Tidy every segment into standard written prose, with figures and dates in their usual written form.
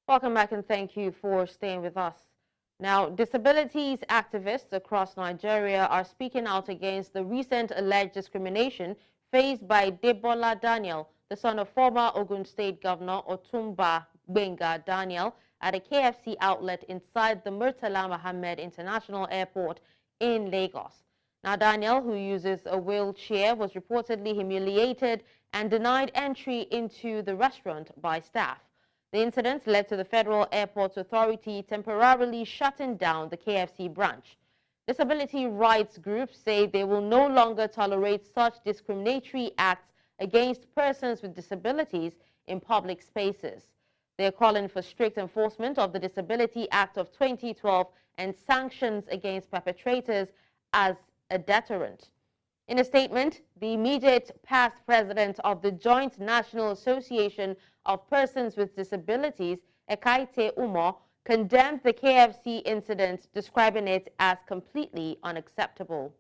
Welcome back and thank you for staying with us. Now, disabilities activists across Nigeria are speaking out against the recent alleged discrimination faced by Debola Daniel, the son of former Ogun State Governor Otunba Gbenga Daniel, at a KFC outlet inside the Murtala Mohammed International Airport in Lagos. Now, Daniel, who uses a wheelchair, was reportedly humiliated and denied entry into the restaurant by staff. The incident led to the Federal Airports Authority temporarily shutting down the KFC branch. Disability rights groups say they will no longer tolerate such discriminatory acts against persons with disabilities in public spaces. They are calling for strict enforcement of the Disability Act of 2012 and sanctions against perpetrators as a deterrent. In a statement, the immediate past president of the Joint National Association of Persons with Disabilities, Ekaite Umo, condemned the KFC incident, describing it as completely unacceptable.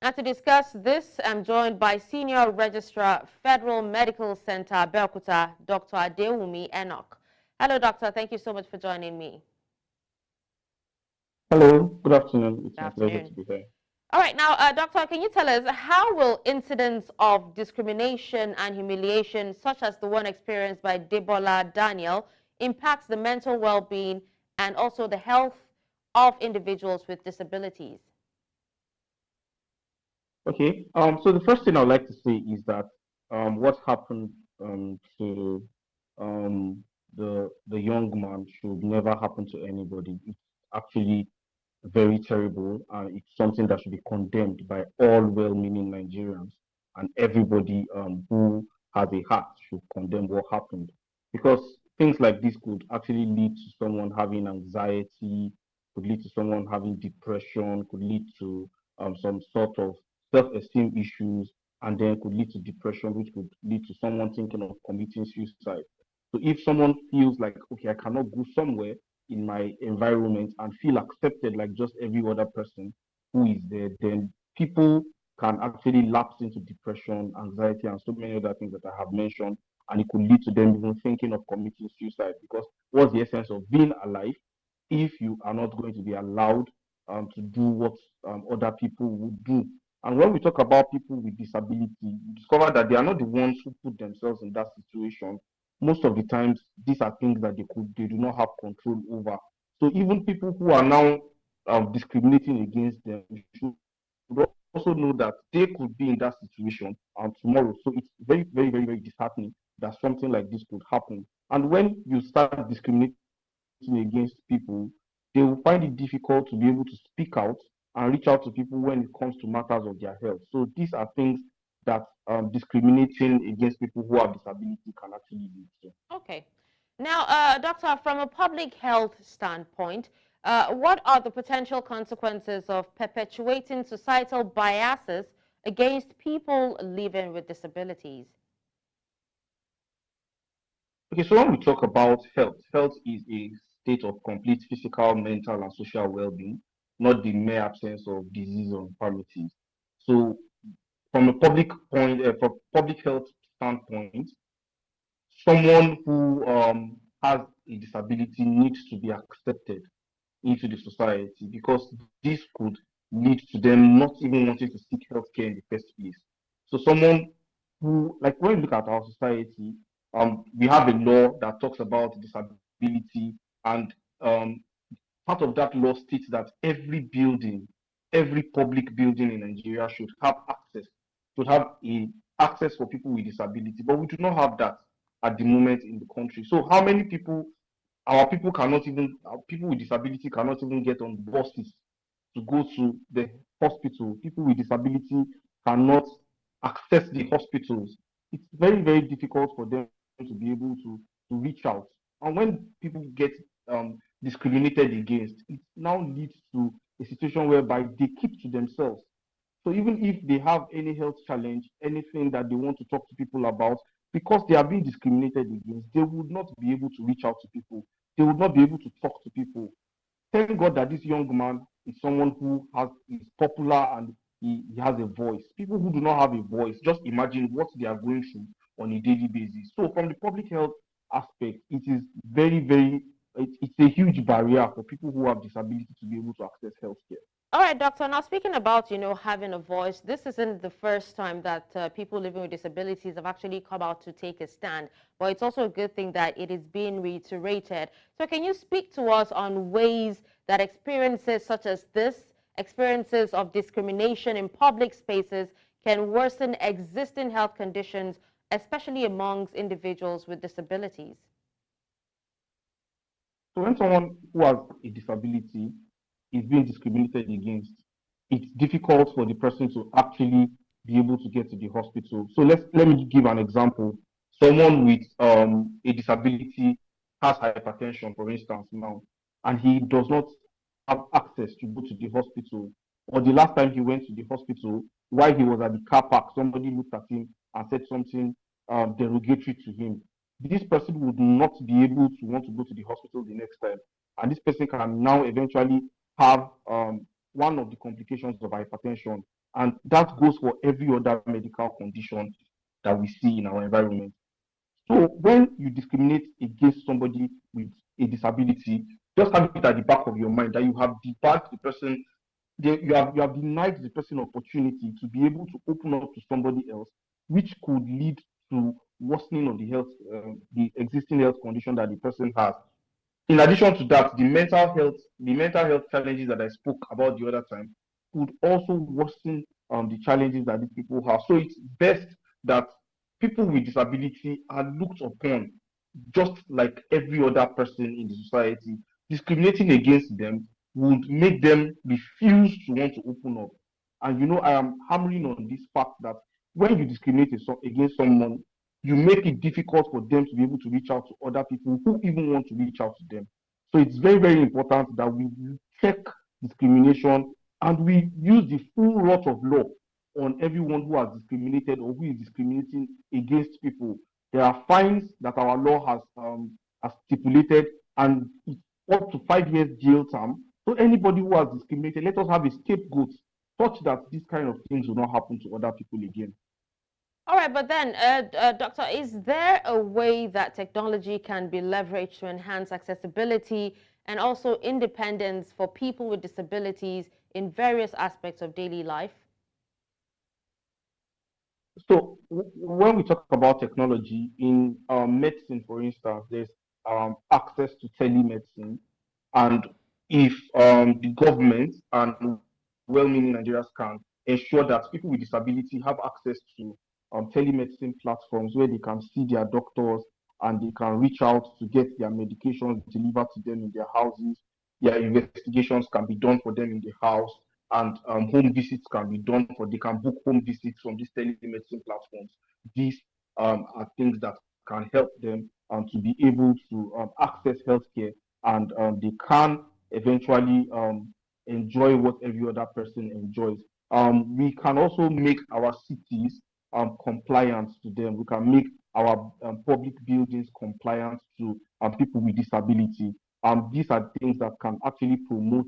Now, to discuss this, I'm joined by Senior Registrar, Federal Medical Center, Abeokuta, Dr. Adewumi Enoch. Hello, Doctor. Thank you so much for joining me. Hello, good afternoon. It's Good my pleasure afternoon. to be here. All right, now, Doctor, can you tell us how will incidents of discrimination and humiliation, such as the one experienced by Debola Daniel, impact the mental well-being and also the health of individuals with disabilities? Okay, so the first thing I'd like to say is that what happened to the young man should never happen to anybody. It's actually very terrible, and it's something that should be condemned by all well-meaning Nigerians, and everybody who has a heart should condemn what happened, because things like this could actually lead to someone having anxiety, could lead to someone having depression, could lead to some sort of self-esteem issues, and then could lead to depression, which could lead to someone thinking of committing suicide. So if someone feels like, okay, I cannot go somewhere in my environment and feel accepted like just every other person who is there, then people can actually lapse into depression, anxiety, and so many other things that I have mentioned. And it could lead to them even thinking of committing suicide, because what's the essence of being alive if you are not going to be allowed to do what other people would do? And when we talk about people with disability, we discover that they are not the ones who put themselves in that situation. Most of the times, these are things that they do not have control over. So even people who are now discriminating against them should also know that they could be in that situation tomorrow. So it's very, very, very, very disheartening that something like this could happen. And when you start discriminating against people, they will find it difficult to be able to speak out and reach out to people when it comes to matters of their health. So these are things that discriminating against people who have disability can actually lead to. Okay. Now, Doctor, from a public health standpoint, what are the potential consequences of perpetuating societal biases against people living with disabilities? Okay, so when we talk about health, health is a state of complete physical, mental, and social well-being, not the mere absence of disease or infirmities. So, from a from public health standpoint, someone who has a disability needs to be accepted into the society, because this could lead to them not even wanting to seek healthcare in the first place. So someone who, like when you look at our society, we have a law that talks about disability, and part of that law states that every building, every public building in Nigeria should have a access for people with disability. But we do not have that at the moment in the country. So how many people, our people cannot even, our people with disability cannot even get on buses to go to the hospital. People with disability cannot access the hospitals. It's very, very difficult for them to be able to reach out. And when people get discriminated against, it now leads to a situation whereby they keep to themselves. So even if they have any health challenge, anything that they want to talk to people about, because they are being discriminated against, they would not be able to reach out to people. They would not be able to talk to people. Thank God that this young man is someone who is popular, and he has a voice. People who do not have a voice, just imagine what they are going through on a daily basis. So from the public health aspect, it is very, very, it's a huge barrier for people who have disability to be able to access healthcare. All right, doctor. Now, speaking about, having a voice, this isn't the first time that people living with disabilities have actually come out to take a stand. But it's also a good thing that it is being reiterated. So can you speak to us on ways that experiences such as this, experiences of discrimination in public spaces, can worsen existing health conditions, especially amongst individuals with disabilities? So when someone who has a disability is being discriminated against, it's difficult for the person to actually be able to get to the hospital. So let me give an example. Someone with a disability has hypertension, for instance, now, and he does not have access to go to the hospital. Or the last time he went to the hospital, while he was at the car park, somebody looked at him and said something derogatory to him. This person would not be able to want to go to the hospital the next time. And this person can now eventually have one of the complications of hypertension. And that goes for every other medical condition that we see in our environment. So when you discriminate against somebody with a disability, just have it at the back of your mind that you have debarred the person, you have denied the person opportunity to be able to open up to somebody else, which could lead to worsening of the existing health condition that the person has. In addition to that, the mental health challenges that I spoke about the other time could also worsen the challenges that these people have. So it's best that people with disability are looked upon just like every other person in the society. Discriminating against them would make them refuse to want to open up. And I am hammering on this fact that when you discriminate against someone, you make it difficult for them to be able to reach out to other people who even want to reach out to them. So it's very, very important that we check discrimination and we use the full wrath of law on everyone who has discriminated or who is discriminating against people. There are fines that our law has stipulated, and it's up to 5 years jail term. So anybody who has discriminated, let us have a scapegoat such that these kind of things will not happen to other people again. All right, but then, Doctor, is there a way that technology can be leveraged to enhance accessibility and also independence for people with disabilities in various aspects of daily life? So when we talk about technology in medicine, for instance, there's access to telemedicine, and if the government and well-meaning Nigerians can ensure that people with disability have access to telemedicine platforms where they can see their doctors and they can reach out to get their medications delivered to them in their houses. Their investigations can be done for them in the house, and home visits can be done for. They can book home visits from these telemedicine platforms. These are things that can help them to be able to access healthcare, and they can eventually enjoy what every other person enjoys. We can also make our cities compliant to them. We can make our public buildings compliant to people with disability. These are things that can actually promote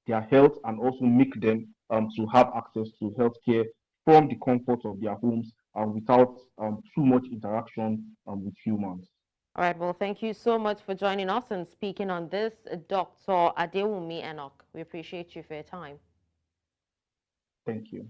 their health and also make them to have access to healthcare from the comfort of their homes without too much interaction with humans. All right, well, thank you so much for joining us and speaking on this, Dr. Adewumi Enoch. We appreciate you for your time. Thank you.